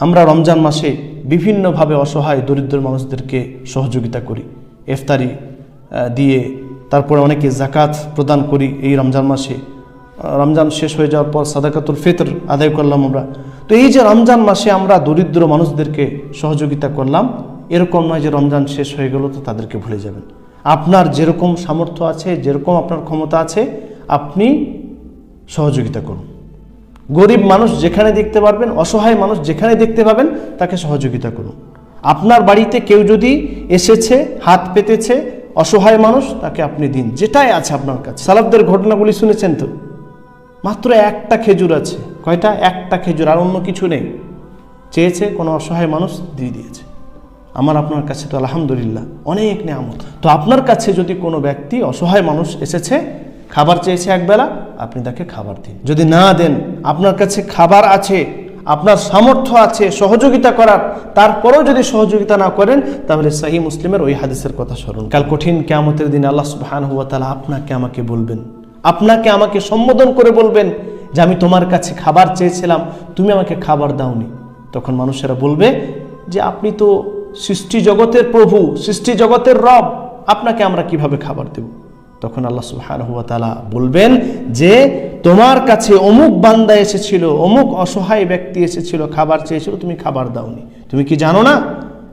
আমরা রমজান মাসে বিভিন্নভাবে অসহায় দরিদ্র মানুষদেরকে সহযোগিতা করি, ইফতারি দিয়ে, তারপরে অনেকে যাকাত প্রদান করি। এই রমজান মাসে রমজান শেষ হয়ে যাওয়ার পর সাদাকাতুল ফিতর আদায় করলাম আমরা। তো এই যে রমজান মাসে আমরা দরিদ্র মানুষদেরকে সহযোগিতা করলাম, এরকম নয় যে রমজান শেষ হয়ে গেল তো তাদেরকে ভুলে যাবেন। আপনার যেরকম সামর্থ্য আছে, যেরকম আপনার ক্ষমতা আছে, আপনি সহযোগিতা করুন। গরিব মানুষ যেখানে দেখতে পারবেন, অসহায় মানুষ যেখানে দেখতে পাবেন, তাকে সহযোগিতা করুন। আপনার বাড়িতে কেউ যদি এসেছে, হাত পেতেছে, অসহায় মানুষ, তাকে আপনি দিন, যেটাই আছে আপনার কাছে। সালাফদের ঘটনাগুলি শুনেছেন তো, মাত্র একটা খেজুর আছে। কয়টা? একটা খেজুর, আর অন্য কিছু নেই। চেয়েছে, কোনো অসহায় মানুষ দিয়ে দিয়েছে। আমার আপনার কাছে তো আলহামদুলিল্লাহ অনেক নেয়ামত। তো আপনার কাছে যদি কোনো ব্যক্তি, অসহায় মানুষ এসেছে, খাবার চেয়েছে একবেলা, আপনি তাকে খাবার দিন। যদি না দেন, আপনার কাছে খাবার আছে, আপনার সামর্থ্য আছে সহযোগিতা করার, তারপরেও যদি সহযোগিতা না করেন, তাহলে সহিহ মুসলিমের ওই হাদিসের কথা স্মরণ। কাল কঠিন কিয়ামতের দিনে আল্লাহ সুবহানাহু ওয়া তাআলা আপনাকে আমাকে বলবেন, আপনাকে আমাকে সম্বোধন করে বলবেন যে আমি তোমার কাছে খাবার চেয়েছিলাম, তুমি আমাকে খাবার দাওনি। তখন মানুষেরা বলবে যে আপনি তো সৃষ্টি জগতের প্রভু, সৃষ্টি জগতের রব, আপনাকে আমরা কিভাবে খাবার দেব? তখন আল্লাহ সুবহানাহু ওয়া তাআলা বলবেন যে তোমার কাছে অমুক বান্দা এসেছিল, অমুক অসহায় ব্যক্তি এসেছিল, খাবার চেয়েছিল, তুমি খাবার দাওনি। তুমি কি জানো না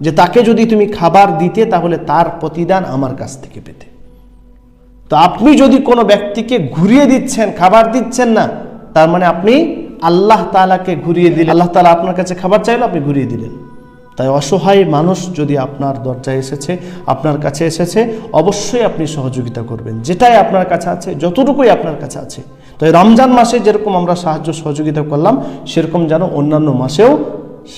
যে তাকে যদি তুমি খাবার দিতে, তাহলে তার প্রতিদান আমার কাছ থেকে পেতে? তো আপনি যদি কোনো ব্যক্তিকে ঘুরিয়ে দিচ্ছেন, খাবার দিচ্ছেন না, তার মানে আপনি আল্লাহ তাআলাকে ঘুরিয়ে দিলেন। আল্লাহ তাআলা আপনার কাছে খাবার চাইলো, আপনি ঘুরিয়ে দিলেন। তাই অসহায় মানুষ যদি আপনার দরজায় এসেছে, আপনার কাছে এসেছে, অবশ্যই আপনি সহযোগিতা করবেন, যেটাই আপনার কাছে আছে, যতটুকুই আপনার কাছে আছে। তাই রমজান মাসে যেরকম আমরা সাহায্য সহযোগিতা করলাম, সেরকম যেন অন্যান্য মাসেও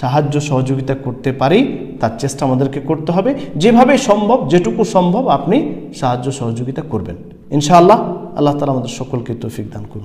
সাহায্য সহযোগিতা করতে পারি, তার চেষ্টা আমাদেরকে করতে হবে। যেভাবে সম্ভব, যেটুকু সম্ভব আপনি সাহায্য সহযোগিতা করবেন। ইনশাআল্লাহ আল্লাহ তাআলা আমাদের সকলকে তৌফিক দান করুন।